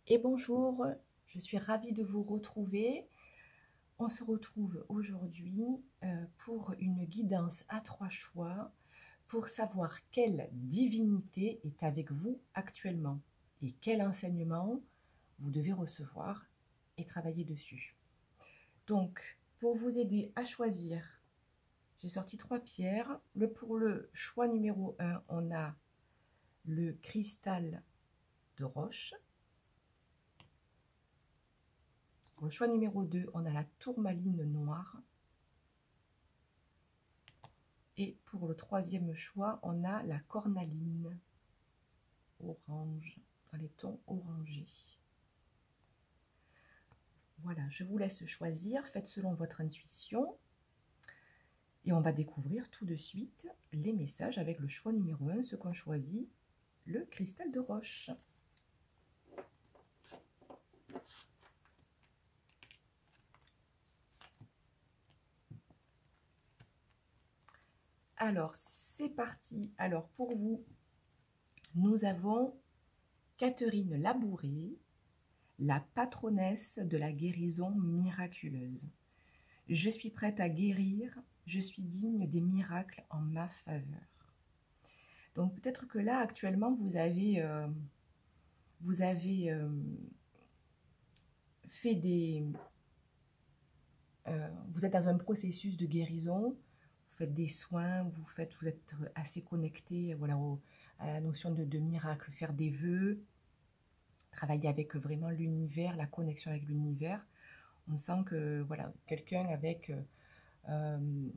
Et bonjour, je suis ravie de vous retrouver. On se retrouve aujourd'hui pour une guidance à 3 choix pour savoir quelle divinité est avec vous actuellement et quel enseignement vous devez recevoir et travailler dessus. Donc, pour vous aider à choisir, j'ai sorti 3 pierres. Pour le choix numéro 1, on a le cristal de roche. Pour le choix numéro 2, on a la tourmaline noire. Et pour le troisième choix, on a la cornaline orange, dans les tons orangés. Voilà, je vous laisse choisir, faites selon votre intuition. Et on va découvrir tout de suite les messages avec le choix numéro 1, ce qu'on choisit, le cristal de roche. Alors, c'est parti. Alors, pour vous, nous avons Catherine Labouré, la patronnesse de la guérison miraculeuse. Je suis prête à guérir, je suis digne des miracles en ma faveur. Donc peut-être que là, actuellement, vous avez fait vous êtes dans un processus de guérison, vous faites des soins, vous êtes assez connecté, voilà, à la notion de miracle, faire des vœux, travailler avec vraiment l'univers, la connexion avec l'univers. On sent que voilà, quelqu'un avec vous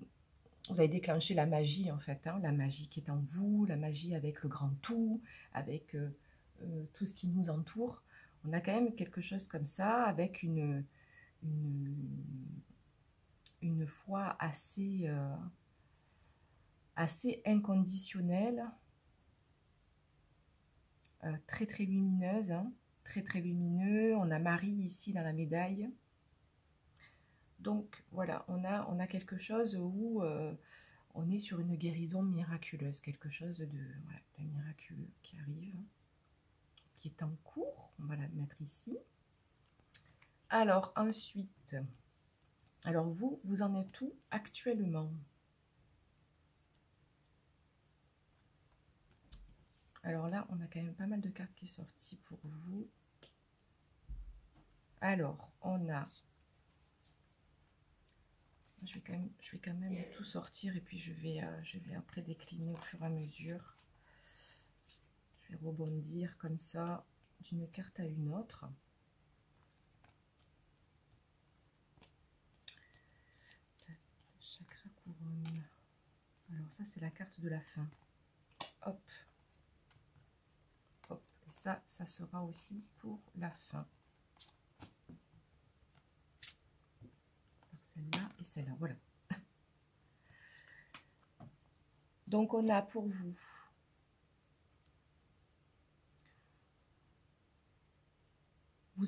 avez déclenché la magie en fait, hein, la magie qui est en vous, la magie avec le grand tout, avec tout ce qui nous entoure. On a quand même quelque chose comme ça, avec une, une foi assez inconditionnelle, très très lumineuse, hein, très très lumineux. On a Marie ici dans la médaille. Donc voilà, on a quelque chose où on est sur une guérison miraculeuse, quelque chose voilà, de miraculeux qui arrive, qui est en cours. On va la mettre ici. Alors ensuite, alors vous en êtes où actuellement? Alors là, on a quand même pas mal de cartes qui sont sorties pour vous. Alors, on a... Je vais quand même tout sortir et puis je vais après décliner au fur et à mesure. Je vais rebondir comme ça d'une carte à une autre. Chakra couronne. Alors ça, c'est la carte de la fin. Hop. Hop. Et ça sera aussi pour la fin. Celle-là et celle-là, voilà. Donc on a pour vous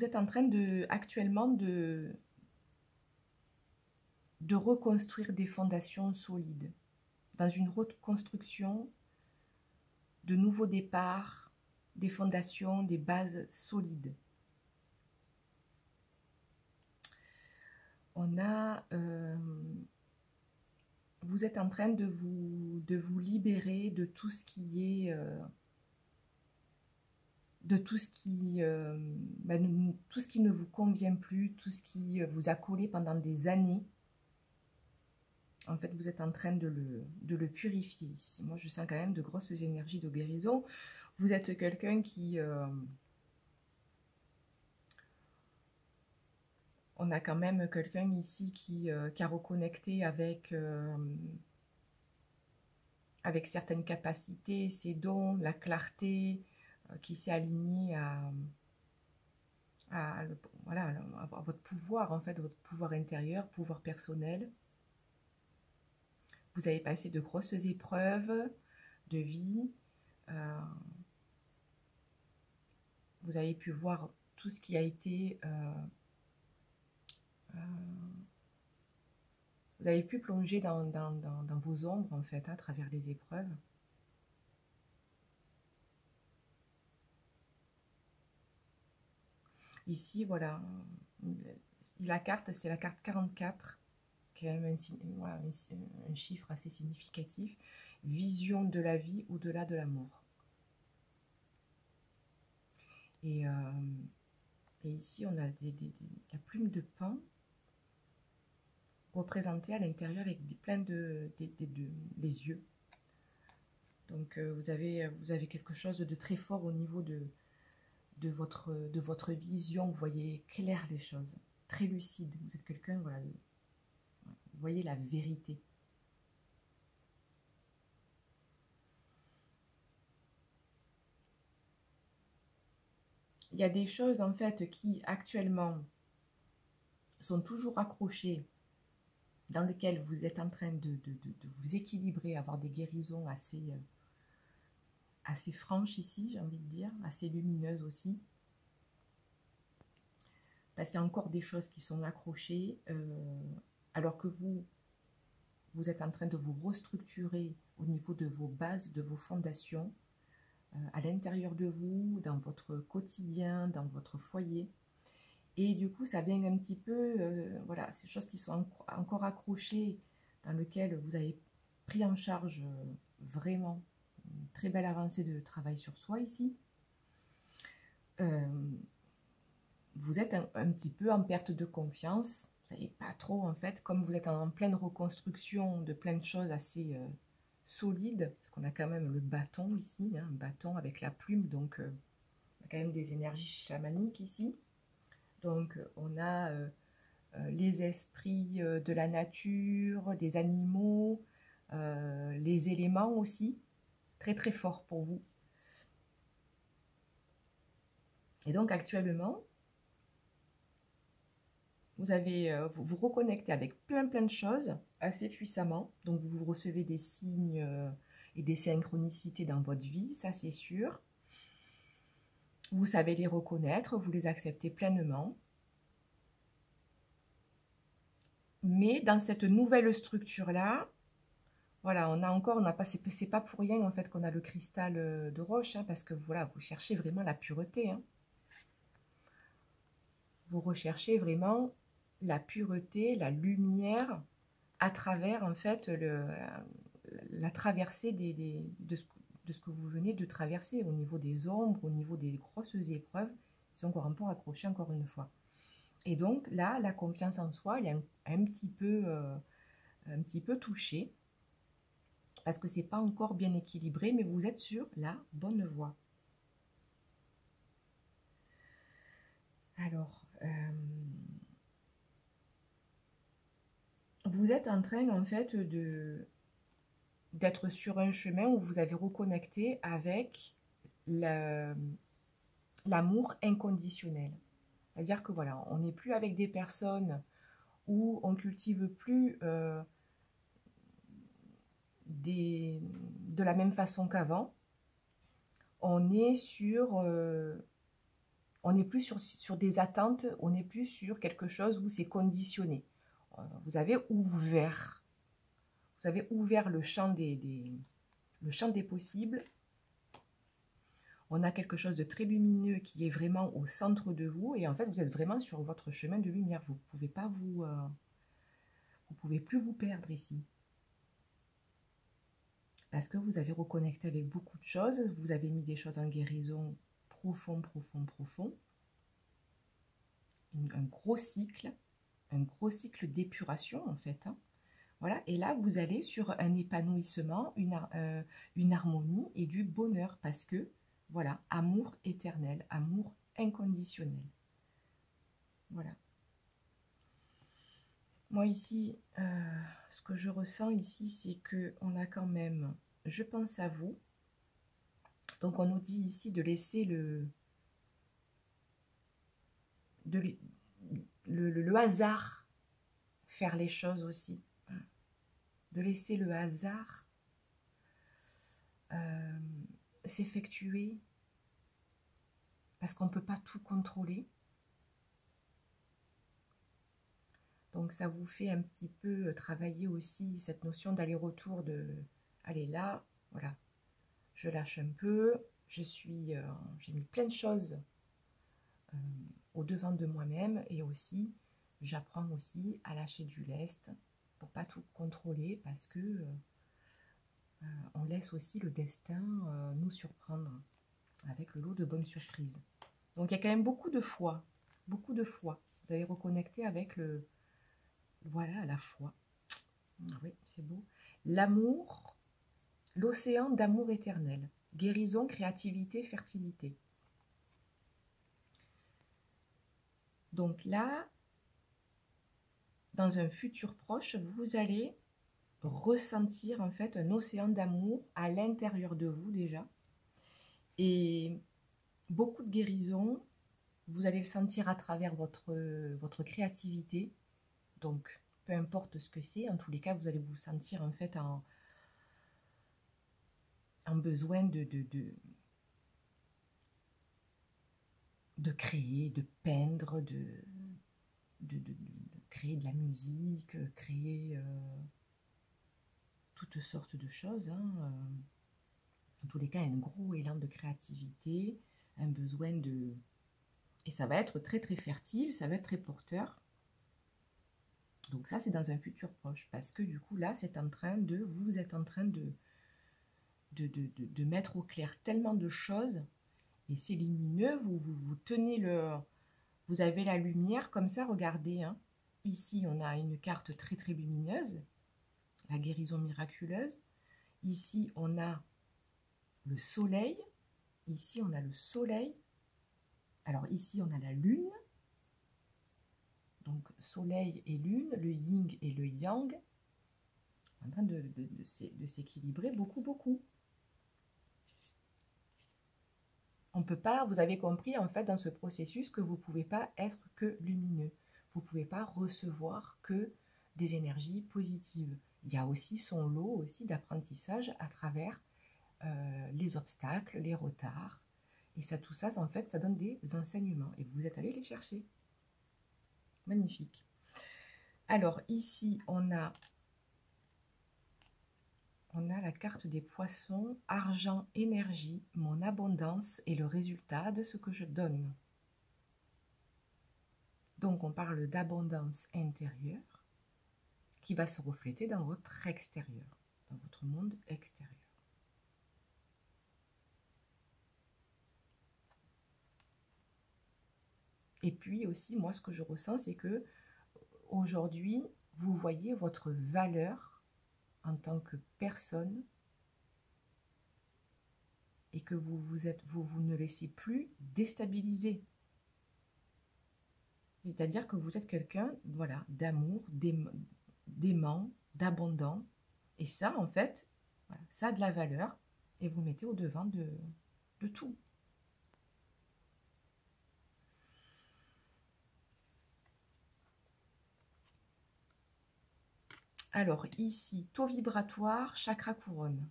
êtes en train actuellement de reconstruire des fondations solides, dans une reconstruction de nouveaux départs, des fondations, des bases solides. On a, vous êtes en train de vous libérer de tout ce qui est, tout ce qui ne vous convient plus, tout ce qui vous a collé pendant des années. En fait, vous êtes en train de le purifier ici. Moi, je sens quand même de grosses énergies de guérison. Vous êtes quelqu'un qui... on a quand même quelqu'un ici qui a reconnecté avec certaines capacités, ses dons, la clarté, qui s'est aligné voilà, à votre pouvoir, en fait, votre pouvoir intérieur, pouvoir personnel. Vous avez passé de grosses épreuves de vie. Vous avez pu voir tout ce qui a été... vous avez pu plonger dans vos ombres, en fait, à travers les épreuves. Ici, voilà, la carte, c'est la carte 44, qui est même voilà, un chiffre assez significatif. Vision de la vie au-delà de la mort. Et ici, on a la plume de paon représentée à l'intérieur avec plein les yeux. Donc vous avez quelque chose de très fort au niveau de votre vision. Vous voyez clair les choses, très lucide. Vous êtes quelqu'un, voilà, vous voyez la vérité. Il y a des choses en fait qui actuellement sont toujours accrochées, dans lesquelles vous êtes en train de vous équilibrer, avoir des guérisons assez franches ici, j'ai envie de dire, assez lumineuses aussi. Parce qu'il y a encore des choses qui sont accrochées, alors que vous êtes en train de vous restructurer au niveau de vos bases, de vos fondations, à l'intérieur de vous, dans votre quotidien, dans votre foyer. Et du coup, ça vient un petit peu, voilà, ces choses qui sont encore accrochées, dans lesquelles vous avez pris en charge vraiment une très belle avancée de travail sur soi ici. Vous êtes un petit peu en perte de confiance. Vous savez pas trop, en fait, comme vous êtes en pleine reconstruction de plein de choses assez solides, parce qu'on a quand même le bâton ici, hein, un bâton avec la plume, donc on a quand même des énergies chamaniques ici. Donc on a les esprits de la nature, des animaux, les éléments aussi, très très forts pour vous. Et donc actuellement, vous vous reconnectez avec plein de choses assez puissamment. Donc vous recevez des signes et des synchronicités dans votre vie, ça c'est sûr. Vous savez les reconnaître, vous les acceptez pleinement. Mais dans cette nouvelle structure-là, voilà, c'est pas pour rien en fait qu'on a le cristal de roche, hein, parce que voilà, vous cherchez vraiment la pureté. Hein. Vous recherchez vraiment la pureté, la lumière à travers en fait la traversée de ce que vous venez de traverser au niveau des ombres, au niveau des grosses épreuves qui sont encore un peu accrochées encore une fois. Et donc là, la confiance en soi, elle est un petit peu touchée parce que c'est pas encore bien équilibré, mais vous êtes sur la bonne voie. Alors, vous êtes en train en fait d'être sur un chemin où vous avez reconnecté avec l'amour inconditionnel. C'est-à-dire que voilà, on n'est plus avec des personnes où on cultive plus de la même façon qu'avant. On est on n'est plus sur des attentes, on n'est plus sur quelque chose où c'est conditionné. Vous avez ouvert le champ le champ des possibles. On a quelque chose de très lumineux qui est vraiment au centre de vous et en fait vous êtes vraiment sur votre chemin de lumière. Vous pouvez pas vous pouvez plus vous perdre ici. Parce que vous avez reconnecté avec beaucoup de choses, vous avez mis des choses en guérison profond. Un gros cycle d'épuration en fait. Hein. Voilà, et là vous allez sur un épanouissement, une harmonie et du bonheur parce que, voilà, amour éternel, amour inconditionnel. Voilà. Moi ici, ce que je ressens ici, c'est que on a quand même, je pense à vous. Donc on nous dit ici de laisser le hasard faire les choses aussi. De laisser le hasard s'effectuer parce qu'on ne peut pas tout contrôler. Donc ça vous fait un petit peu travailler aussi cette notion d'aller-retour de allez là, voilà, je lâche un peu, j'ai mis plein de choses au-devant de moi-même, et aussi, j'apprends aussi à lâcher du lest pour pas tout contrôler, parce que on laisse aussi le destin nous surprendre avec le lot de bonnes surprises. Donc il y a quand même beaucoup de foi, beaucoup de foi. Vous allez reconnecter avec voilà, la foi. Oui, c'est beau. L'amour, l'océan d'amour éternel. Guérison, créativité, fertilité. Donc là, dans un futur proche, vous allez ressentir en fait un océan d'amour à l'intérieur de vous déjà. Et beaucoup de guérison, vous allez le sentir à travers votre créativité. Donc, peu importe ce que c'est, en tous les cas, vous allez vous sentir en fait en besoin de créer, de peindre, de créer de la musique, créer toutes sortes de choses. En tous les cas, un gros élan de créativité, un besoin de... Et ça va être très très fertile, ça va être très porteur. Donc ça, c'est dans un futur proche, parce que du coup, là, vous êtes en train de mettre au clair tellement de choses, et c'est lumineux, vous tenez vous avez la lumière, comme ça, regardez, hein. Ici, on a une carte très très lumineuse, la guérison miraculeuse. Ici, on a le soleil. Ici, on a le soleil. Alors ici, on a la lune. Donc, soleil et lune, le yin et le yang, en train de s'équilibrer beaucoup, beaucoup. On peut pas, vous avez compris, en fait, dans ce processus, que vous ne pouvez pas être que lumineux. Vous ne pouvez pas recevoir que des énergies positives. Il y a aussi son lot aussi d'apprentissage à travers les obstacles, les retards. Et ça, tout ça, en fait, ça donne des enseignements. Et vous êtes allé les chercher. Magnifique. Alors, ici, on a la carte des poissons, argent, énergie, mon abondance est le résultat de ce que je donne. Donc, on parle d'abondance intérieure qui va se refléter dans votre extérieur, dans votre monde extérieur. Et puis aussi, moi, ce que je ressens, c'est que aujourd'hui, vous voyez votre valeur en tant que personne et que vous ne laissez plus déstabiliser. C'est-à-dire que vous êtes quelqu'un, voilà, d'amour, d'aimant, d'abondant. Et ça, en fait, voilà, ça a de la valeur et vous mettez au devant de tout. Alors ici, taux vibratoire, chakra couronne.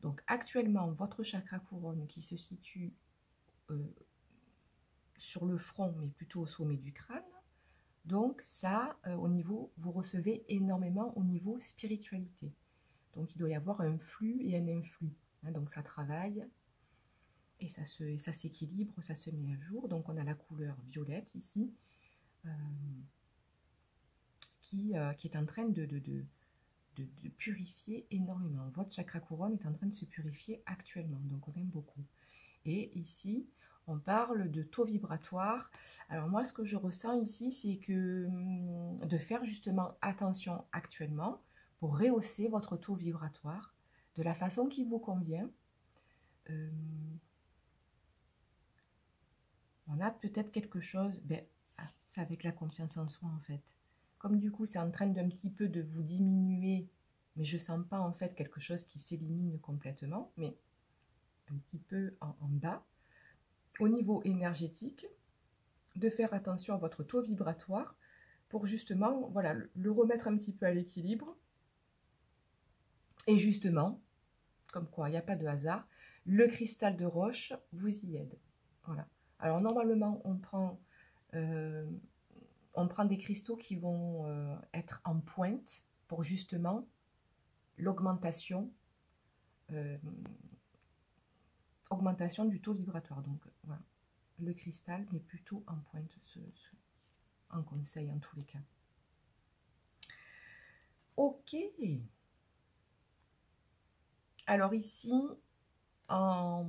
Donc actuellement, votre chakra couronne qui se situe sur le front, mais plutôt au sommet du crâne. Donc ça, au niveau, vous recevez énormément au niveau spiritualité. Donc il doit y avoir un flux et un influx. Donc ça travaille et ça s'équilibre, ça se met à jour. Donc on a la couleur violette ici qui est en train de purifier énormément. Votre chakra couronne est en train de se purifier actuellement, donc on aime beaucoup. Et ici, on parle de taux vibratoire. Alors moi, ce que je ressens ici, c'est que de faire justement attention actuellement pour rehausser votre taux vibratoire de la façon qui vous convient. On a peut-être quelque chose, c'est avec la confiance en soi en fait. Comme du coup, c'est en train d'un petit peu de vous diminuer, mais je ne sens pas en fait quelque chose qui s'élimine complètement, mais un petit peu en bas. Au niveau énergétique, de faire attention à votre taux vibratoire pour justement voilà, le remettre un petit peu à l'équilibre. Et justement, comme quoi il n'y a pas de hasard, le cristal de roche vous y aide. Voilà. Alors normalement, on prend des cristaux qui vont être en pointe pour justement l'augmentation du taux vibratoire. Donc voilà. le cristal, mais plutôt en pointe, en conseil en tous les cas. Ok. Alors ici, en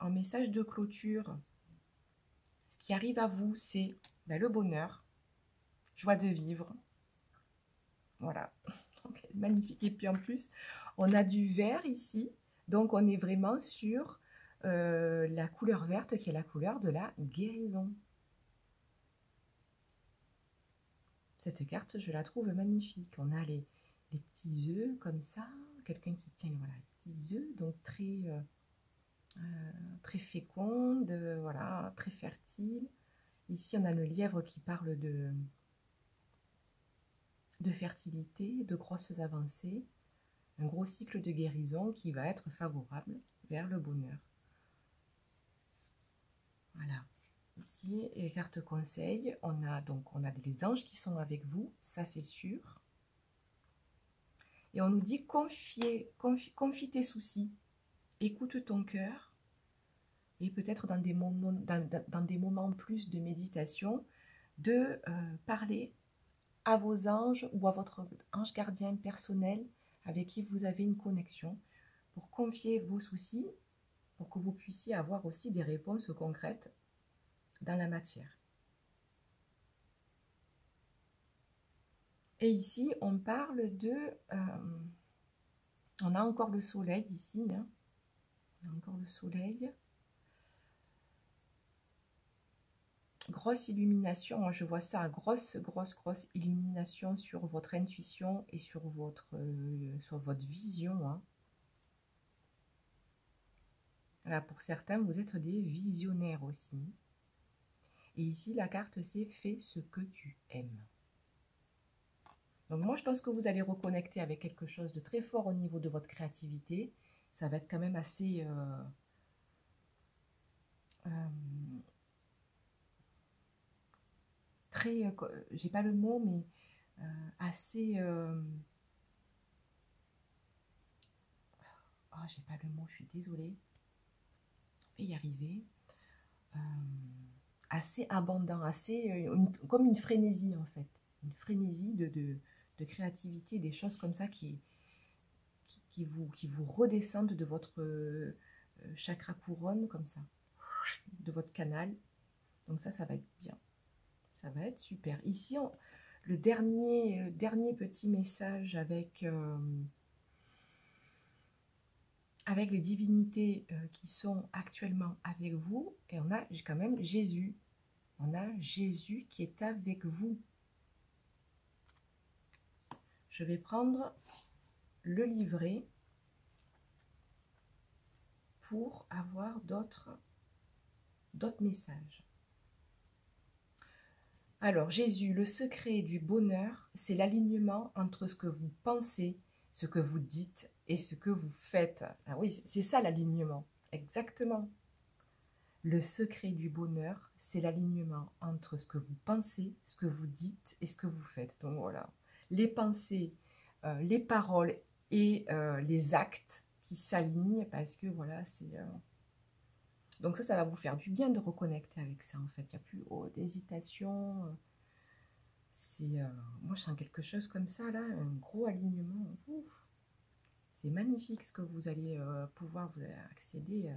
message de clôture, ce qui arrive à vous, c'est le bonheur, joie de vivre. Voilà, donc, magnifique. Et puis en plus, on a du vert ici, donc on est vraiment sur la couleur verte qui est la couleur de la guérison. Cette carte, je la trouve magnifique. On a les petits œufs comme ça, quelqu'un qui tient voilà, les petits œufs, donc très féconde, voilà, très fertile. Ici, on a le lièvre qui parle de fertilité, de grosses avancées, un gros cycle de guérison qui va être favorable vers le bonheur. Voilà. Ici, les cartes conseils, on a des anges qui sont avec vous, ça c'est sûr. Et on nous dit confie tes soucis, écoute ton cœur, et peut-être dans des moments plus de méditation, de parler à vos anges ou à votre ange gardien personnel avec qui vous avez une connexion, pour confier vos soucis, pour que vous puissiez avoir aussi des réponses concrètes dans la matière. Et ici, on parle de... on a encore le soleil ici, hein. On a encore le soleil. Grosse illumination, moi je vois ça, grosse illumination sur votre intuition et sur votre vision. Hein. Voilà, pour certains, vous êtes des visionnaires aussi. Et ici, la carte, c'est « fais ce que tu aimes ». Donc moi, je pense que vous allez reconnecter avec quelque chose de très fort au niveau de votre créativité. Ça va être quand même assez... très... j'ai pas le mot, mais assez... oh, j'ai pas le mot, je suis désolée. Je vais y arriver. Assez abondant, assez... comme une frénésie, en fait. Une frénésie de créativité, des choses comme ça qui vous redescendent de votre chakra couronne, comme ça, de votre canal. Donc ça va être bien. Ça va être super. Ici, le dernier petit message avec les divinités qui sont actuellement avec vous. Et on a quand même Jésus. On a Jésus qui est avec vous. Je vais prendre le livret pour avoir d'autres messages. Alors, Jésus, le secret du bonheur, c'est l'alignement entre ce que vous pensez, ce que vous dites et ce que vous faites. Ah oui, c'est ça l'alignement, exactement. Le secret du bonheur, c'est l'alignement entre ce que vous pensez, ce que vous dites et ce que vous faites. Donc voilà, les pensées, les paroles et les actes qui s'alignent parce que voilà, c'est... Donc ça va vous faire du bien de reconnecter avec ça en fait. Il n'y a plus d'hésitation. Moi je sens quelque chose comme ça là, un gros alignement. C'est magnifique ce que vous allez pouvoir vous accéder.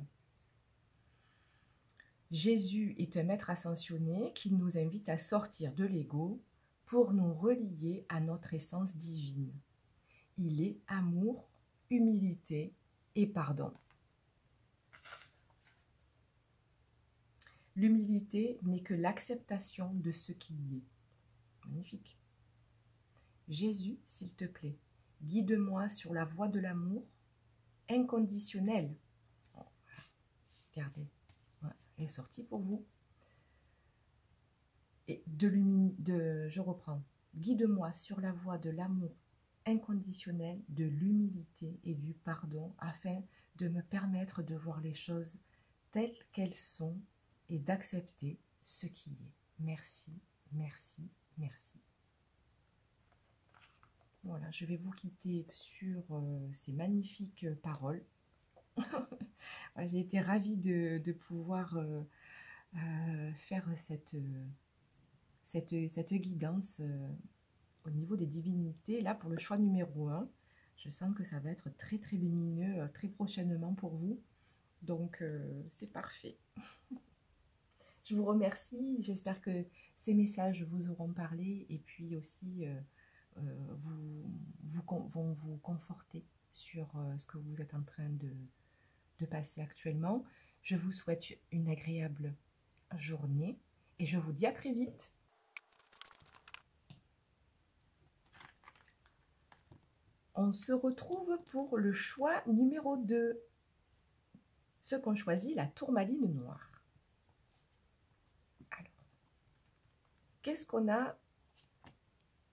Jésus est un maître ascensionné qui nous invite à sortir de l'ego pour nous relier à notre essence divine. Il est amour, humilité et pardon. L'humilité n'est que l'acceptation de ce qui est. Magnifique. Jésus, s'il te plaît, guide-moi sur la voie de l'amour inconditionnel. Oh, regardez, voilà, elle est sortie pour vous. Et je reprends. Guide-moi sur la voie de l'amour inconditionnel, de l'humilité et du pardon, afin de me permettre de voir les choses telles qu'elles sont et d'accepter ce qui est. Merci, merci, merci. Voilà, je vais vous quitter sur ces magnifiques paroles. J'ai été ravie de pouvoir faire cette guidance au niveau des divinités. Là, pour le choix numéro 1, je sens que ça va être très très lumineux très prochainement pour vous. Donc, c'est parfait. Je vous remercie. J'espère que ces messages vous auront parlé et puis aussi vont vous conforter sur ce que vous êtes en train de passer actuellement. Je vous souhaite une agréable journée et je vous dis à très vite. On se retrouve pour le choix numéro 2. Ceux qui ont choisi la tourmaline noire. Alors, qu'est-ce qu'on a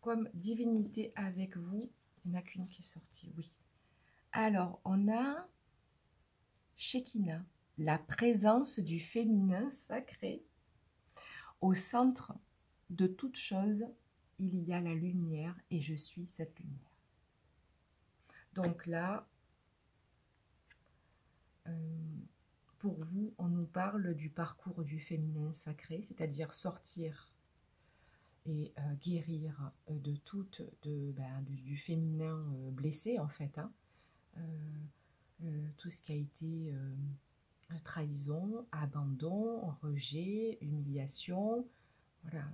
comme divinité avec vous? Il n'y en a qu'une qui est sortie, oui. Alors, on a Shekinah, la présence du féminin sacré. Au centre de toute chose, il y a la lumière et je suis cette lumière. Donc là, pour vous, on nous parle du parcours du féminin sacré, c'est-à-dire sortir et guérir de du féminin blessé en fait, hein. Tout ce qui a été trahison, abandon, rejet, humiliation, voilà.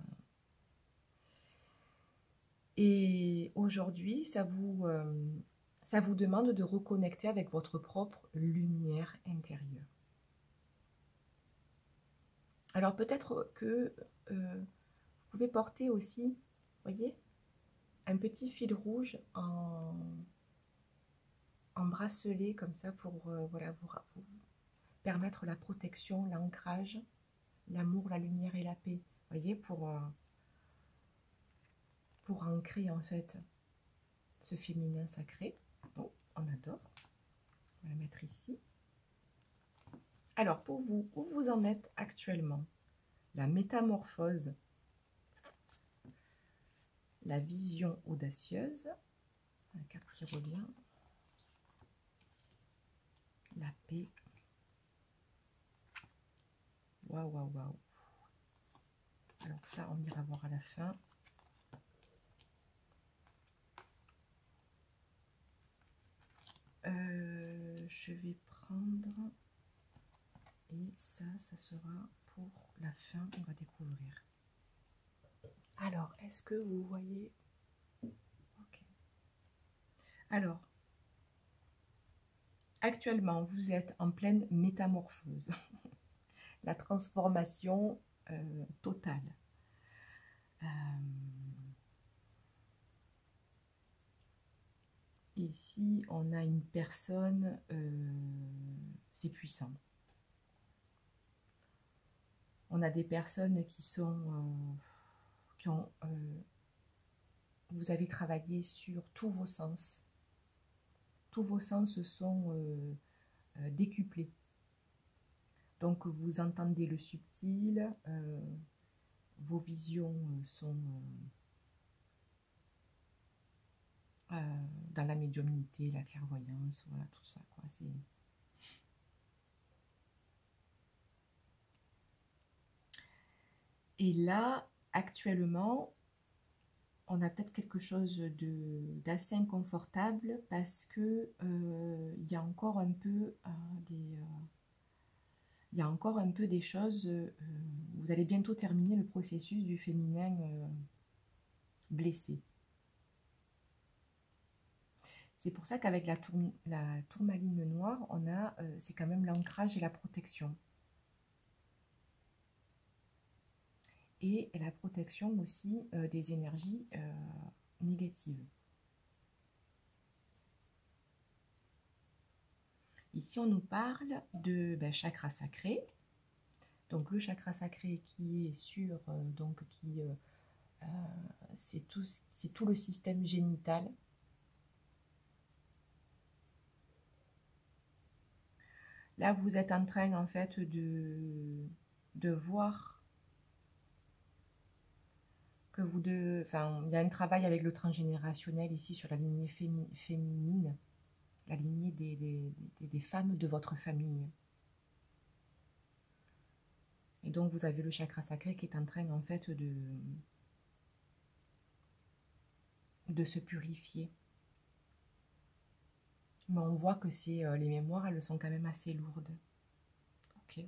Et aujourd'hui, ça vous demande de reconnecter avec votre propre lumière intérieure. Alors peut-être que vous pouvez porter aussi, voyez, un petit fil rouge en bracelet comme ça pour voilà, vous permettre la protection, l'ancrage, l'amour, la lumière et la paix. Voyez, pour ancrer en fait ce féminin sacré. Oh, on adore. On va la mettre ici. Alors pour vous, où vous en êtes actuellement? La métamorphose, la vision audacieuse, la carte qui revient, la paix. Waouh, waouh, waouh. Alors ça, on ira voir à la fin. Je vais prendre, et ça sera pour la fin, on va découvrir. Alors, est-ce que vous voyez? Ok. Alors, actuellement, vous êtes en pleine métamorphose. La transformation totale. Ici, on a une personne, c'est puissant. On a des personnes qui sont, vous avez travaillé sur tous vos sens. Tous vos sens sont décuplés. Donc, vous entendez le subtil, vos visions sont dans la médiumnité, la clairvoyance, voilà, tout ça, quoi. Et là, actuellement, on a peut-être quelque chose d'assez inconfortable parce que il y a encore un peu des choses. Vous allez bientôt terminer le processus du féminin blessé. C'est pour ça qu'avec la tourmaline noire, on a, c'est quand même l'ancrage et la protection. Et la protection aussi des énergies négatives. Ici, on nous parle de chakra sacré. Donc, le chakra sacré qui est sur, c'est tout le système génital. Là, vous êtes en train, en fait, de voir que il y a un travail avec le transgénérationnel ici sur la lignée féminine, la lignée des femmes de votre famille. Et donc, vous avez le chakra sacré qui est en train, en fait, de se purifier. Mais on voit que les mémoires, elles sont quand même assez lourdes. Ok.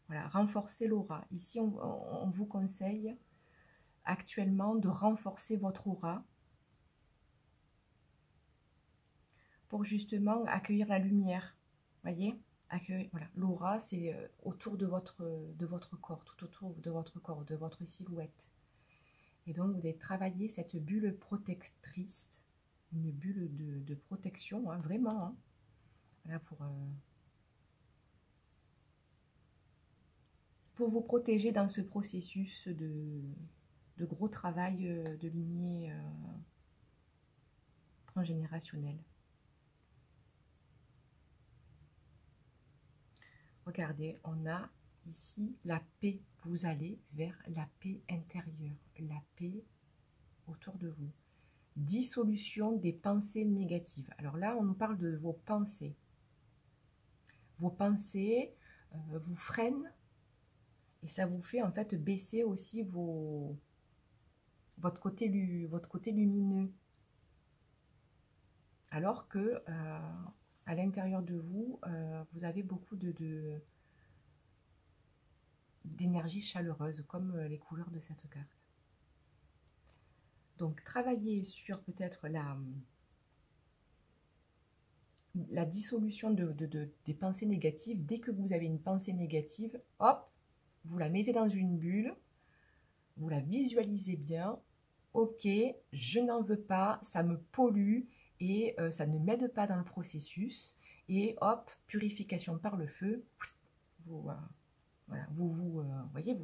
Voilà, renforcer l'aura. Ici, on vous conseille actuellement de renforcer votre aura pour justement accueillir la lumière. Voyez, voilà. L'aura, c'est autour de votre corps, tout autour de votre corps, de votre silhouette. Et donc, vous devez travailler cette bulle protectrice, une bulle de protection, hein, vraiment. Hein. Voilà, pour vous protéger dans ce processus de gros travail de lignée transgénérationnelle. Regardez, on a ici la paix. Vous allez vers la paix intérieure, la paix autour de vous. Dissolution des pensées négatives. Alors là, on nous parle de vos pensées. Vos pensées vous freinent et ça vous fait en fait baisser aussi votre côté lumineux. Alors que à l'intérieur de vous, vous avez beaucoup d'énergie chaleureuse, comme les couleurs de cette carte. Donc, travaillez sur peut-être la dissolution des pensées négatives. Dès que vous avez une pensée négative, hop, vous la mettez dans une bulle, vous la visualisez bien. Ok, je n'en veux pas, ça me pollue et ça ne m'aide pas dans le processus. Et hop, purification par le feu. Vous, voilà, voyez,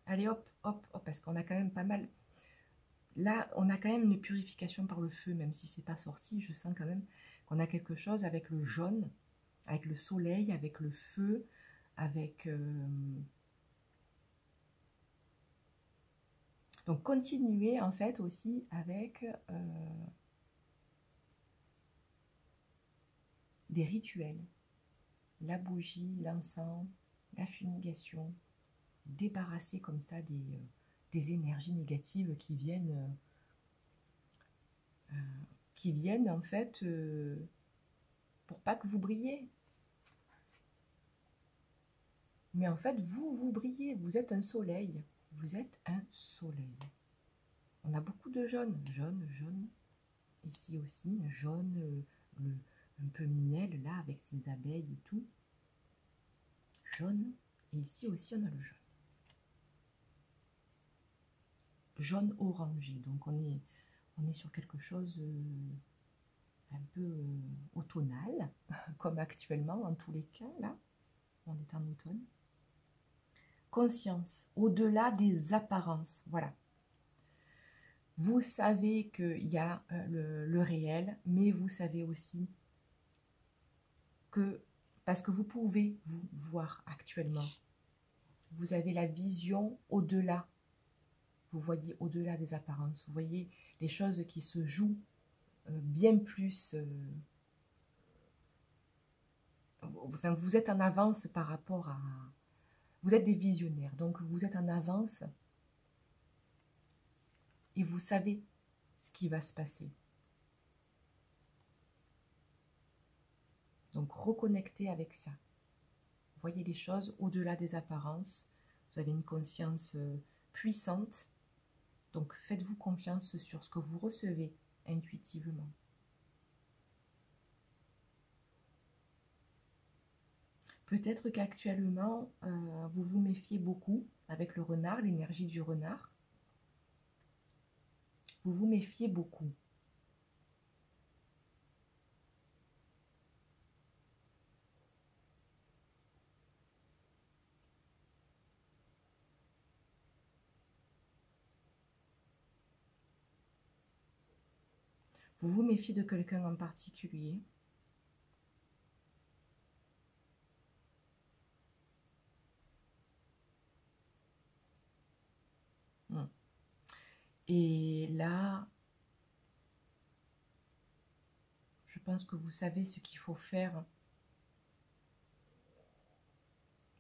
allez hop, hop, hop, parce qu'on a quand même pas mal. Là, on a quand même une purification par le feu, même si c'est pas sorti. Je sens quand même qu'on a quelque chose avec le jaune, avec le soleil, avec le feu, avec. Donc, continuez en fait aussi avec des rituels. La bougie, l'encens, la fumigation. Débarrasser comme ça des énergies négatives qui viennent en fait pour pas que vous brillez. Mais en fait, vous brillez, vous êtes un soleil. Vous êtes un soleil. On a beaucoup de jaune, jaune, jaune. Ici aussi, jaune, un peu miel, là, avec ses abeilles et tout. Jaune. Et ici aussi, on a le jaune. Jaune orangé. Donc, on est sur quelque chose un peu automnal, comme actuellement, en tous les cas, là. On est en automne. Conscience, au-delà des apparences. Voilà. Vous savez qu'il y a le réel, mais vous savez aussi que, parce que vous pouvez vous voir actuellement, vous avez la vision au-delà. Vous voyez au-delà des apparences. Vous voyez les choses qui se jouent bien plus. Enfin, vous êtes en avance par rapport à... Vous êtes des visionnaires, donc vous êtes en avance et vous savez ce qui va se passer. Donc reconnectez avec ça. Voyez les choses au-delà des apparences. Vous avez une conscience puissante. Donc faites-vous confiance sur ce que vous recevez intuitivement. Peut-être qu'actuellement, vous vous méfiez beaucoup avec le renard, l'énergie du renard. Vous vous méfiez beaucoup. Vous vous méfiez de quelqu'un en particulier. Et là, je pense que vous savez ce qu'il faut faire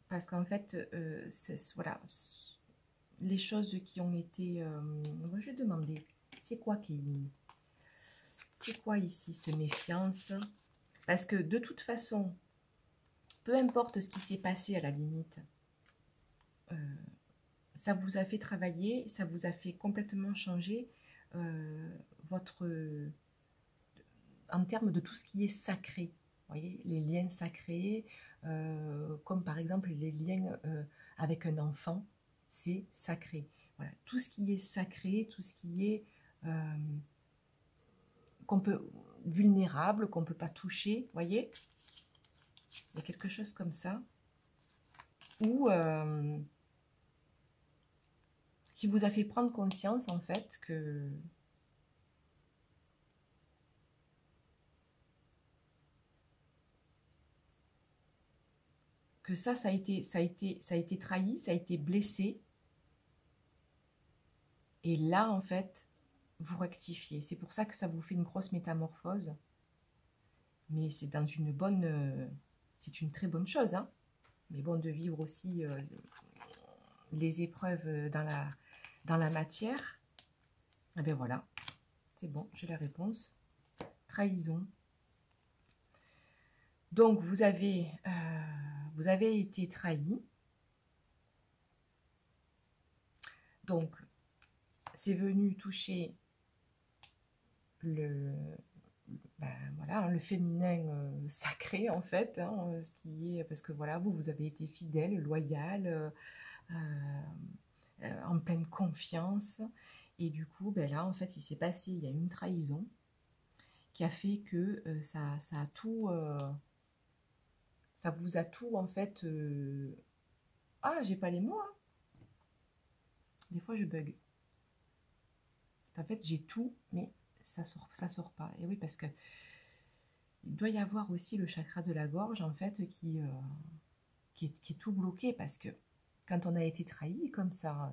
Parce qu'en fait, voilà, les choses qui ont été... moi, je vais demander, c'est quoi ici, cette méfiance? Parce que de toute façon, peu importe ce qui s'est passé à la limite, ça vous a fait travailler, ça vous a fait complètement changer votre... en termes de tout ce qui est sacré. Vous voyez, les liens sacrés, comme par exemple les liens avec un enfant, c'est sacré. Voilà, tout ce qui est sacré, tout ce qui est qu'on peut vulnérable, qu'on ne peut pas toucher, vous voyez, il y a quelque chose comme ça, ou qui vous a fait prendre conscience en fait que ça a été trahi, ça a été blessé. Et là, en fait, vous rectifiez. C'est pour ça que ça vous fait une grosse métamorphose. Mais c'est dans une bonne... c'est une très bonne chose, hein. Mais bon, de vivre aussi les épreuves dans la matière. Et bien voilà, c'est bon, j'ai la réponse. Trahison. Donc, vous avez été trahi. Donc, c'est venu toucher voilà, le féminin sacré, en fait. Hein, ce qui est, parce que voilà, vous avez été fidèle, loyal, en pleine confiance. Et du coup, ben là, en fait, il s'est passé, il y a une trahison qui a fait que ça a tout... ça vous a tout, en fait... Ah, j'ai pas les mots, hein. Des fois, je bug. En fait, j'ai tout, mais ça sort pas. Et oui, parce que il doit y avoir aussi le chakra de la gorge, en fait, qui est tout bloqué, parce que quand on a été trahi comme ça,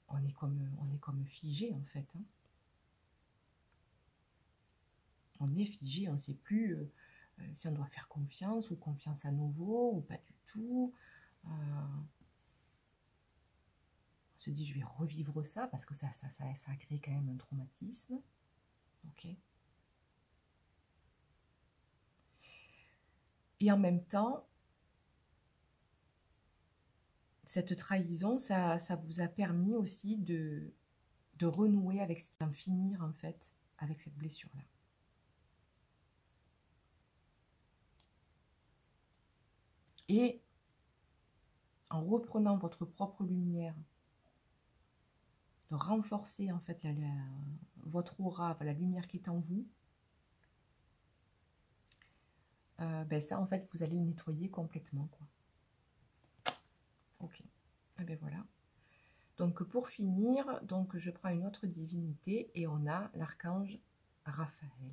on est comme figé, en fait. Hein. On est figé, on ne sait plus si on doit faire confiance, ou confiance à nouveau, ou pas du tout. On se dit, je vais revivre ça, parce que ça a créé quand même un traumatisme. Ok. Et en même temps, cette trahison, ça vous a permis aussi de renouer avec, d'en finir en fait avec cette blessure-là. Et en reprenant votre propre lumière, de renforcer en fait votre aura, la lumière qui est en vous, ben ça en fait vous allez le nettoyer complètement, quoi. Ok, et ben voilà. Donc pour finir, donc je prends une autre divinité et on a l'archange Raphaël,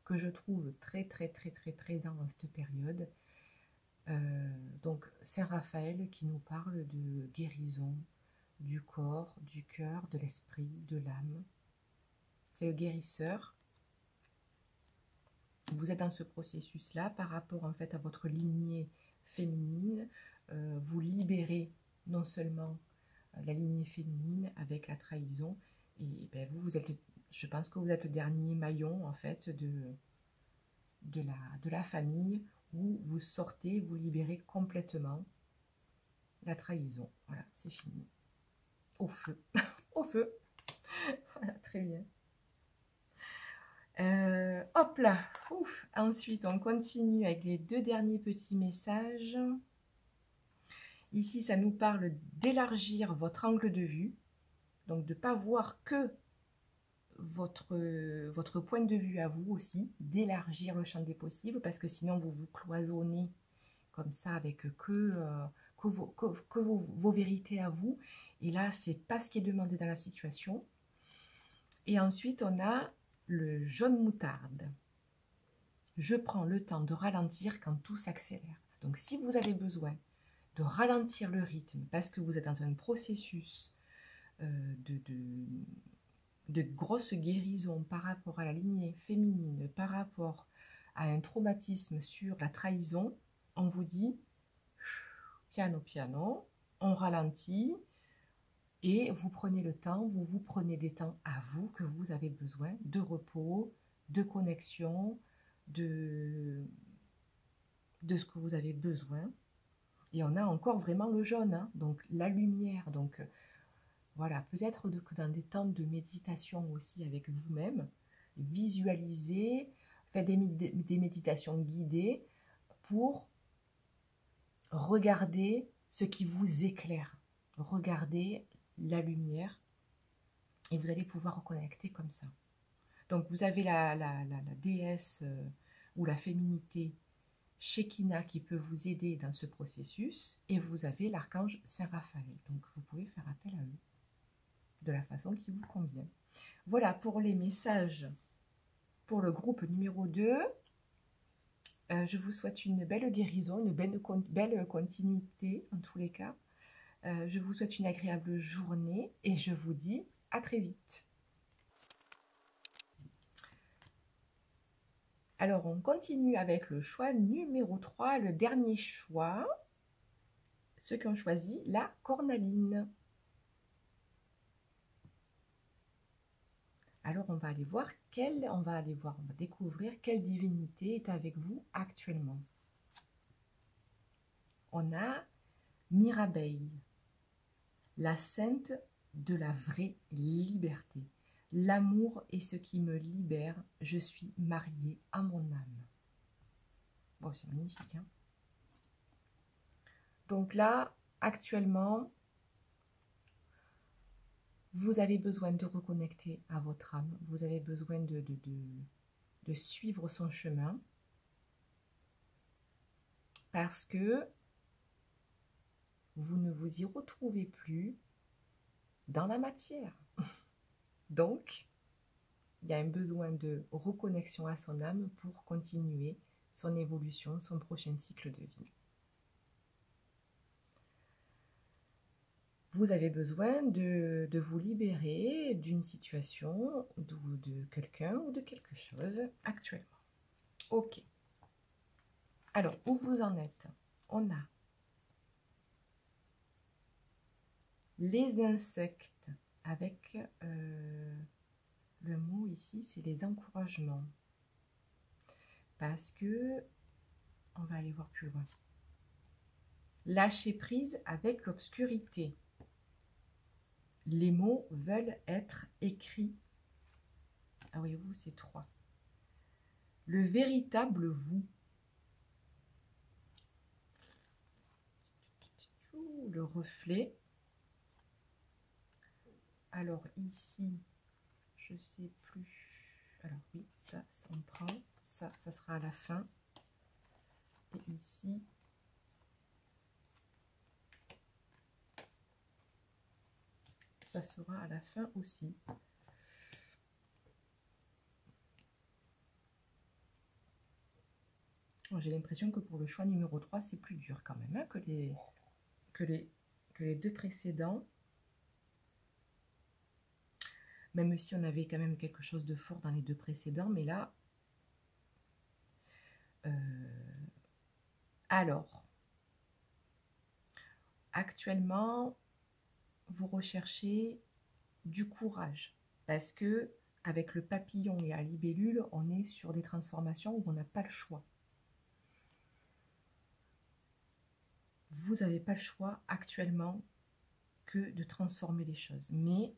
que je trouve très très très très présent dans cette période. Donc Saint Raphaël qui nous parle de guérison du corps, du cœur, de l'esprit, de l'âme. C'est le guérisseur. Vous êtes dans ce processus-là par rapport en fait à votre lignée féminine. Vous libérez non seulement la lignée féminine avec la trahison, et ben vous êtes, je pense que vous êtes le dernier maillon en fait de la famille, où vous sortez, vous libérez complètement la trahison. Voilà, c'est fini. Au feu. Au feu. Voilà, très bien. Hop là. Ouf. Ensuite, on continue avec les deux derniers petits messages. Ici, ça nous parle d'élargir votre angle de vue. Donc, de ne pas voir que votre point de vue à vous aussi, d'élargir le champ des possibles, parce que sinon, vous vous cloisonnez comme ça avec que vos vérités à vous. Et là, c'est pas ce qui est demandé dans la situation. Et ensuite, on a le jaune moutarde. Je prends le temps de ralentir quand tout s'accélère. Donc, si vous avez besoin de ralentir le rythme parce que vous êtes dans un processus de grosse guérison par rapport à la lignée féminine, par rapport à un traumatisme sur la trahison, on vous dit piano, piano, on ralentit et vous prenez le temps, vous prenez des temps à vous que vous avez besoin de repos, de connexion, de ce que vous avez besoin. Et on a encore vraiment le jaune, hein, donc la lumière. Donc voilà, peut-être que dans des temps de méditation aussi avec vous-même, visualisez, faites des méditations guidées pour regarder ce qui vous éclaire. Regardez la lumière et vous allez pouvoir reconnecter comme ça. Donc vous avez la déesse ou la féminité Shekinah qui peut vous aider dans ce processus et vous avez l'archange Saint-Raphaël. Donc vous pouvez faire appel à eux de la façon qui vous convient. Voilà pour les messages pour le groupe numéro 2. Je vous souhaite une belle guérison, une belle continuité en tous les cas. Je vous souhaite une agréable journée et je vous dis à très vite. Alors, on continue avec le choix numéro 3, le dernier choix. Ceux qui ont choisi la cornaline. Alors, on va aller voir on va découvrir quelle divinité est avec vous actuellement. On a Mirabeille, la sainte de la vraie liberté. L'amour est ce qui me libère, je suis mariée à mon âme. Bon, c'est magnifique, hein? Donc là, actuellement, vous avez besoin de reconnecter à votre âme. Vous avez besoin de suivre son chemin. Parce que vous ne vous y retrouvez plus dans la matière. Donc, il y a un besoin de reconnexion à son âme pour continuer son évolution, son prochain cycle de vie. Vous avez besoin de vous libérer d'une situation, de quelqu'un ou de quelque chose actuellement. Ok. Alors, où vous en êtes? On a les insectes avec le mot ici, c'est les encouragements. Parce que, on va aller voir plus loin. Lâcher prise avec l'obscurité. Les mots veulent être écrits. Ah oui, vous, c'est 3. Le véritable vous. Le reflet. Alors ici, je ne sais plus. Alors oui, ça on prend. Ça sera à la fin. Et ici, ça sera à la fin aussi. J'ai l'impression que pour le choix numéro 3, c'est plus dur quand même hein, que les deux précédents. Même si on avait quand même quelque chose de fort dans les deux précédents, mais là... Alors, actuellement, vous recherchez du courage, parce que avec le papillon et la libellule, on est sur des transformations où on n'a pas le choix. Vous n'avez pas le choix actuellement que de transformer les choses. Mais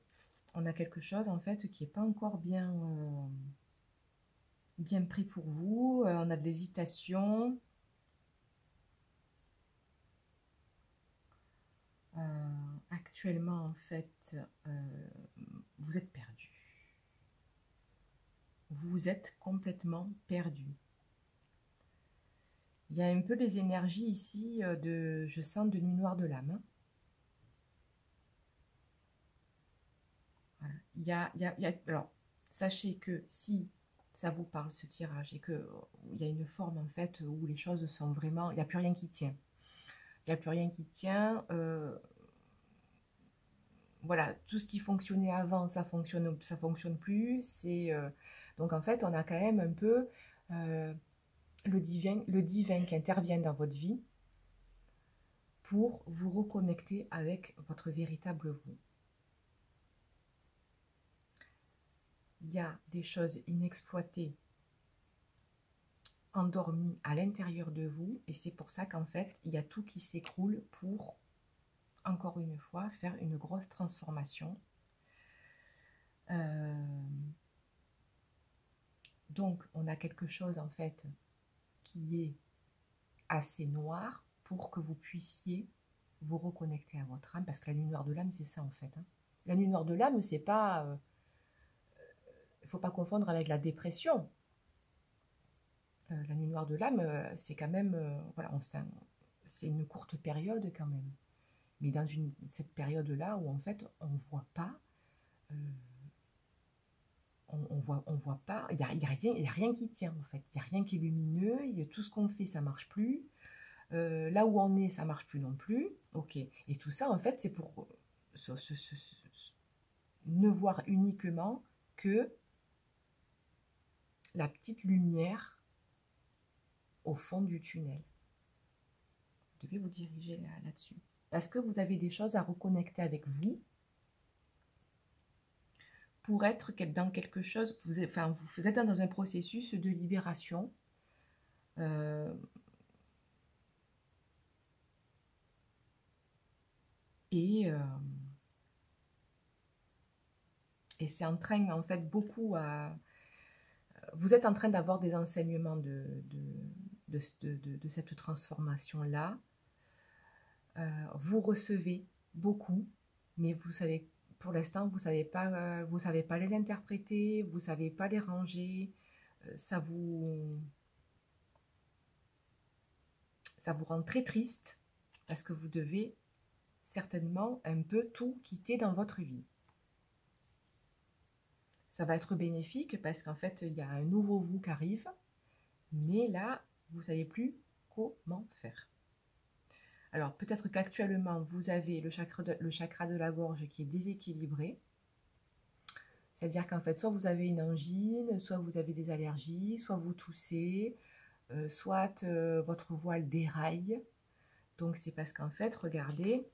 on a quelque chose en fait qui n'est pas encore bien pris pour vous. On a de l'hésitation. Actuellement en fait, vous êtes perdu. Vous êtes complètement perdu. Il y a un peu les énergies ici je sens de nuit noire de l'âme. Hein. Voilà. Alors, sachez que si ça vous parle ce tirage et qu'il y a une forme en fait où les choses sont vraiment... Il n'y a plus rien qui tient. Il n'y a plus rien qui tient. Voilà, tout ce qui fonctionnait avant, ça fonctionne plus. Donc en fait, on a quand même un peu le divin qui intervient dans votre vie pour vous reconnecter avec votre véritable vous. Il y a des choses inexploitées, endormies à l'intérieur de vous, et c'est pour ça qu'en fait, il y a tout qui s'écroule pour, encore une fois, faire une grosse transformation. Donc, on a quelque chose, en fait, qui est assez noir pour que vous puissiez vous reconnecter à votre âme, parce que la nuit noire de l'âme, c'est ça, en fait. Hein. La nuit noire de l'âme, c'est pas... il ne faut pas confondre avec la dépression. La nuit noire de l'âme, c'est quand même... voilà, c'est une courte période, quand même. Mais dans cette période-là où, en fait, on ne voit pas... on voit pas, il y a rien qui tient en fait, il n'y a rien qui est lumineux, tout ce qu'on fait ça marche plus, là où on est ça marche plus non plus, ok, et tout ça en fait c'est pour ne voir uniquement que la petite lumière au fond du tunnel. Vous devez vous diriger là-dessus, parce que vous avez des choses à reconnecter avec vous, pour être dans quelque chose, vous êtes dans un processus de libération. Et c'est en train, en fait, beaucoup à... Vous êtes en train d'avoir des enseignements de cette transformation-là. Vous recevez beaucoup, mais vous savez, pour l'instant, vous savez pas les interpréter, vous savez pas les ranger. Ça vous rend très triste parce que vous devez certainement un peu tout quitter dans votre vie. Ça va être bénéfique parce qu'en fait, il y a un nouveau vous qui arrive, mais là, vous ne savez plus comment faire. Alors, peut-être qu'actuellement, vous avez le chakra de la gorge qui est déséquilibré. C'est-à-dire qu'en fait, soit vous avez une angine, soit vous avez des allergies, soit vous toussez, soit votre voile déraille. Donc, c'est parce qu'en fait, regardez,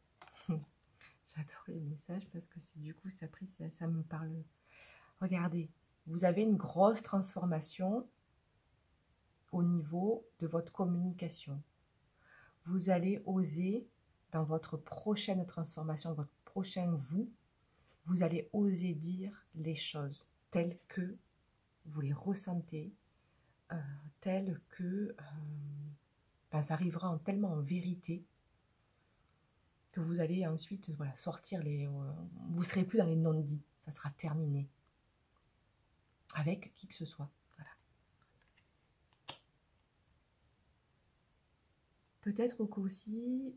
j'adore les messages parce que du coup, ça me parle. Regardez, vous avez une grosse transformation au niveau de votre communication. Vous allez oser, dans votre prochaine transformation, votre prochain vous, vous allez oser dire les choses telles que vous les ressentez, telles que... ça arrivera tellement en vérité que vous allez ensuite sortir les... vous ne serez plus dans les non-dits, ça sera terminé. Avec qui que ce soit. Voilà. Peut-être qu'aussi,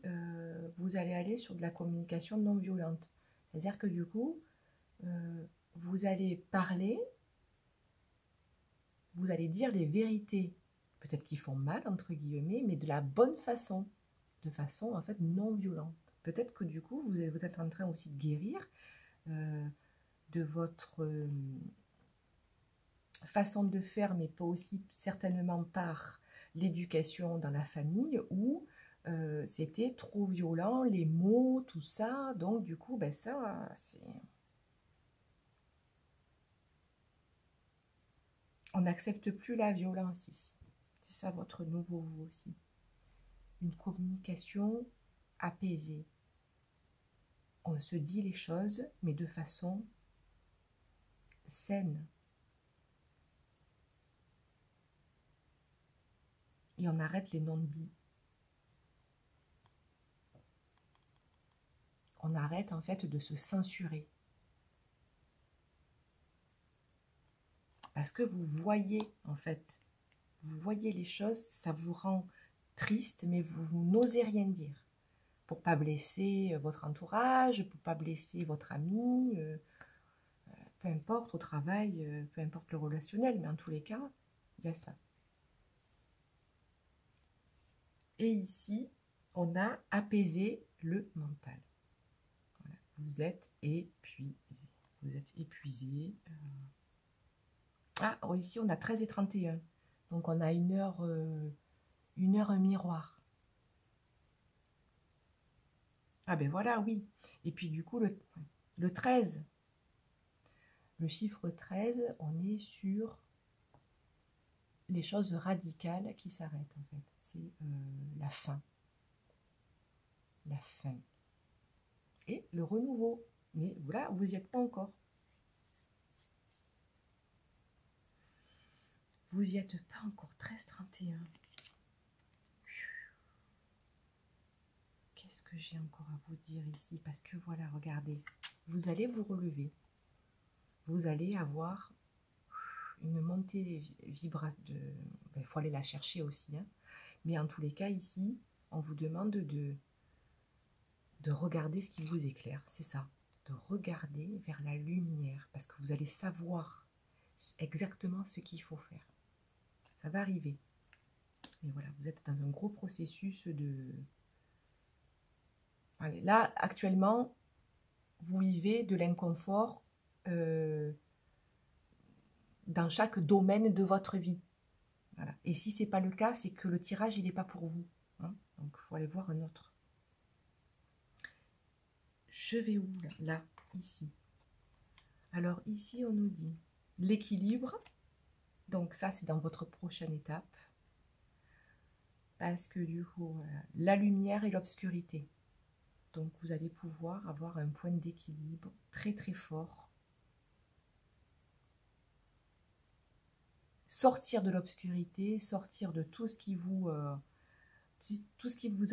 vous allez aller sur de la communication non violente. C'est-à-dire que du coup, vous allez parler, vous allez dire les vérités, peut-être qui font mal, entre guillemets, mais de la bonne façon, de façon en fait non violente. Peut-être que du coup, vous êtes en train aussi de guérir de votre... façon de faire, mais pas aussi certainement par l'éducation dans la famille où c'était trop violent, les mots, tout ça. Donc du coup, ça, c'est... On n'accepte plus la violence ici. C'est ça votre nouveau vous aussi. Une communication apaisée. On se dit les choses, mais de façon saine. Et on arrête les non-dits. On arrête en fait de se censurer. Parce que vous voyez en fait, vous voyez les choses, ça vous rend triste, mais vous n'osez rien dire. Pour pas blesser votre entourage, pour pas blesser votre ami, peu importe au travail, peu importe le relationnel, mais en tous les cas, il y a ça. Et ici, on a apaisé le mental. Voilà. Vous êtes épuisé. Vous êtes épuisé. Ah, ici, on a 13 et 31. Donc on a une heure un miroir. Ah ben voilà, oui. Et puis du coup, le 13. Le chiffre 13, on est sur les choses radicales qui s'arrêtent en fait. C'est la fin. La fin. Et le renouveau. Mais voilà, vous n'y êtes pas encore. Vous n'y êtes pas encore. 13-31. Qu'est-ce que j'ai encore à vous dire ici? Parce que voilà, regardez. Vous allez vous relever. Vous allez avoir une montée vibratoire. Il faut aller la chercher aussi. Hein. Mais en tous les cas, ici, on vous demande de regarder ce qui vous éclaire. C'est ça. De regarder vers la lumière. Parce que vous allez savoir exactement ce qu'il faut faire. Ça va arriver. Mais voilà, vous êtes dans un gros processus de... Allez, là, actuellement, vous vivez de l'inconfort dans chaque domaine de votre vie. Voilà. Et si ce n'est pas le cas, c'est que le tirage, il n'est pas pour vous. Hein. Donc, il faut aller voir un autre. Je vais où là? Là, ici. Alors, ici, on nous dit l'équilibre. Donc, ça, c'est dans votre prochaine étape. Parce que du coup, la lumière et l'obscurité. Donc, vous allez pouvoir avoir un point d'équilibre très, très fort. Sortir de l'obscurité, sortir de tout ce qui vous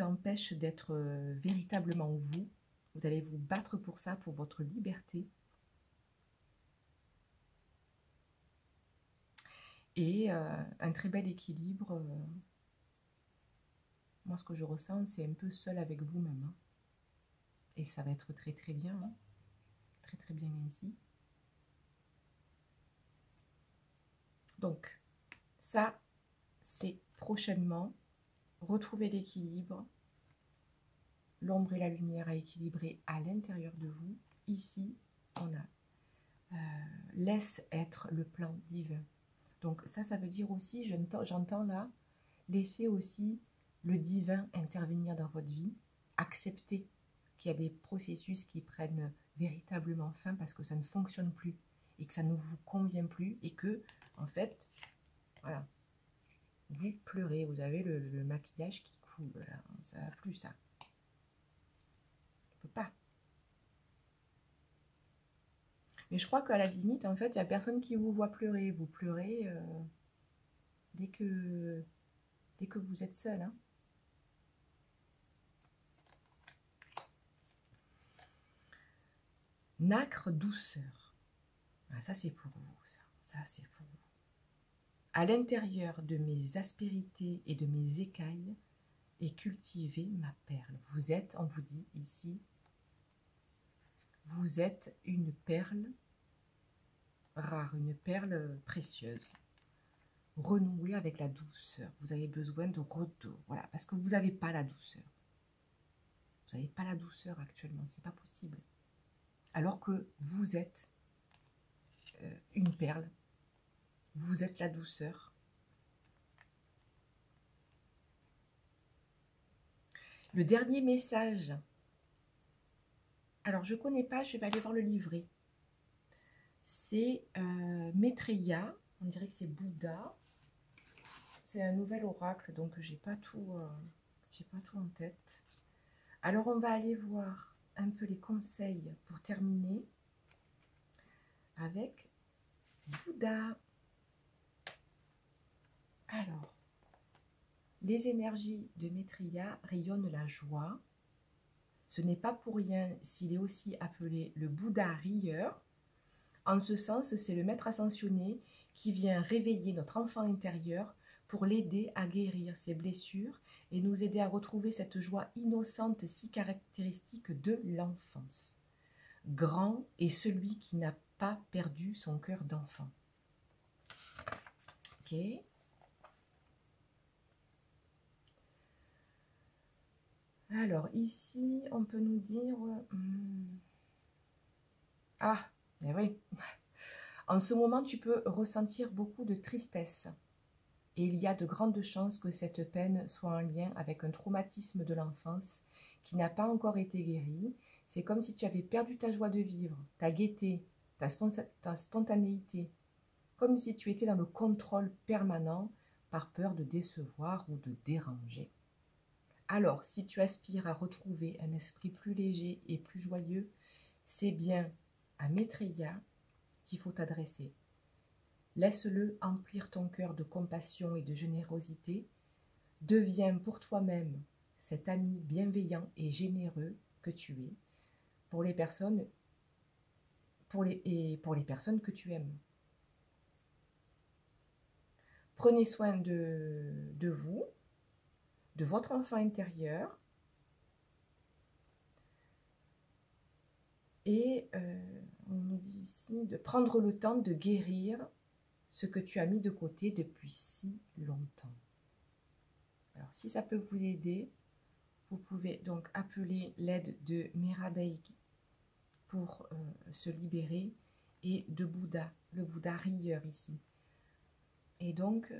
empêche d'être véritablement vous. Vous allez vous battre pour ça, pour votre liberté. Et un très bel équilibre. Moi, ce que je ressens, c'est un peu seul avec vous-même. Hein. Et ça va être très, très bien. Hein. Très, très bien ici. Donc, ça, c'est prochainement. Retrouver l'équilibre. L'ombre et la lumière à équilibrer à l'intérieur de vous. Ici, on a laisse être le plan divin. Donc ça veut dire aussi, j'entends là, laisser aussi le divin intervenir dans votre vie. Accepter qu'il y a des processus qui prennent véritablement fin parce que ça ne fonctionne plus et que ça ne vous convient plus et que, en fait, voilà, vous pleurez, vous avez le maquillage qui coule, là, ça va plus ça. On peut pas. Mais je crois qu'à la limite, en fait, il n'y a personne qui vous voit pleurer. Vous pleurez dès que vous êtes seul. Hein. Nacre douceur. Ah, ça, c'est pour vous. Ça c'est pour vous. À l'intérieur de mes aspérités et de mes écailles est cultivée ma perle. Vous êtes, on vous dit ici, vous êtes une perle rare, une perle précieuse. Renouer avec la douceur. Vous avez besoin de retour. Voilà, parce que vous n'avez pas la douceur. Vous n'avez pas la douceur actuellement, c'est pas possible. Alors que vous êtes une perle. Vous êtes la douceur. Le dernier message. Alors, je ne connais pas, je vais aller voir le livret. C'est Maitreya. On dirait que c'est Bouddha. C'est un nouvel oracle, donc j'ai pas tout en tête. Alors, on va aller voir un peu les conseils pour terminer avec Bouddha. Alors, les énergies de Maitreya rayonnent la joie. Ce n'est pas pour rien s'il est aussi appelé le Bouddha rieur. En ce sens, c'est le maître ascensionné qui vient réveiller notre enfant intérieur pour l'aider à guérir ses blessures et nous aider à retrouver cette joie innocente si caractéristique de l'enfance. Grand est celui qui n'a pas perdu son cœur d'enfant. Ok. Alors ici, on peut nous dire... Ah, eh oui. En ce moment, tu peux ressentir beaucoup de tristesse Et il y a de grandes chances que cette peine soit en lien avec un traumatisme de l'enfance qui n'a pas encore été guéri. C'est comme si tu avais perdu ta joie de vivre, ta gaieté, ta spontanéité, comme si tu étais dans le contrôle permanent par peur de décevoir ou de déranger. Alors, si tu aspires à retrouver un esprit plus léger et plus joyeux, c'est bien à Maitreya qu'il faut t'adresser. Laisse-le emplir ton cœur de compassion et de générosité. Deviens pour toi-même cet ami bienveillant et généreux que tu es pour les personnes, pour les personnes que tu aimes. Prenez soin de vous, de votre enfant intérieur, et on nous dit ici de prendre le temps de guérir ce que tu as mis de côté depuis si longtemps. Alors, si ça peut vous aider, vous pouvez donc appeler l'aide de Mirabai pour se libérer et de Bouddha, le Bouddha rieur ici. Et donc,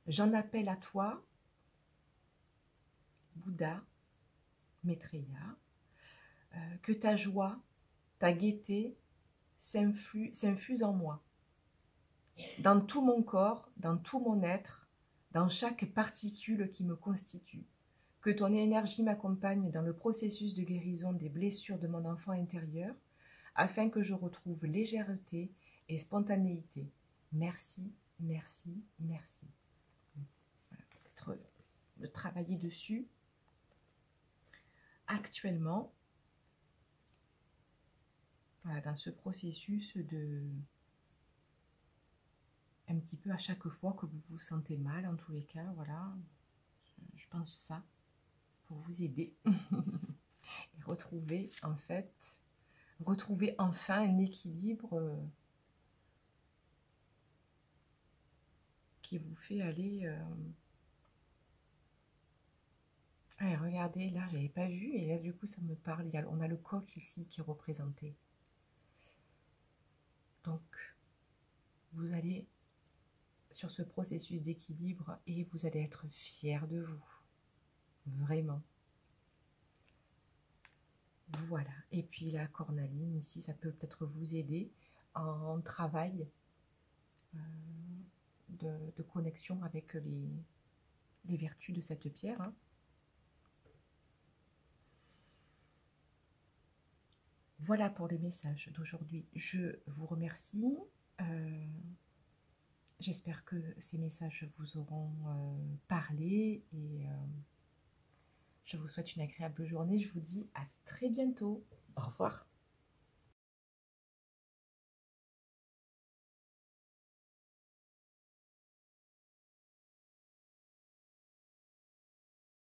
j'en appelle à toi, Bouddha, Maitreya, que ta joie, ta gaieté s'infuse en moi, dans tout mon corps, dans tout mon être, dans chaque particule qui me constitue. Que ton énergie m'accompagne dans le processus de guérison des blessures de mon enfant intérieur, afin que je retrouve légèreté et spontanéité. Merci, merci, merci. Voilà, peut-être de travailler dessus. Actuellement, voilà, dans ce processus de... un petit peu à chaque fois que vous vous sentez mal, en tous les cas, voilà, je pense ça, pour vous aider. Et retrouver, en fait, retrouver enfin un équilibre qui vous fait aller... Allez, regardez, là, j'avais pas vu, et là, du coup, ça me parle. On a le coq ici qui est représenté. Donc, vous allez sur ce processus d'équilibre et vous allez être fiers de vous. Vraiment. Voilà. Et puis la cornaline, ici, ça peut peut-être vous aider en travail de connexion avec les vertus de cette pierre. Hein. Voilà pour les messages d'aujourd'hui. Je vous remercie. J'espère que ces messages vous auront parlé et je vous souhaite une agréable journée. Je vous dis à très bientôt. Au revoir.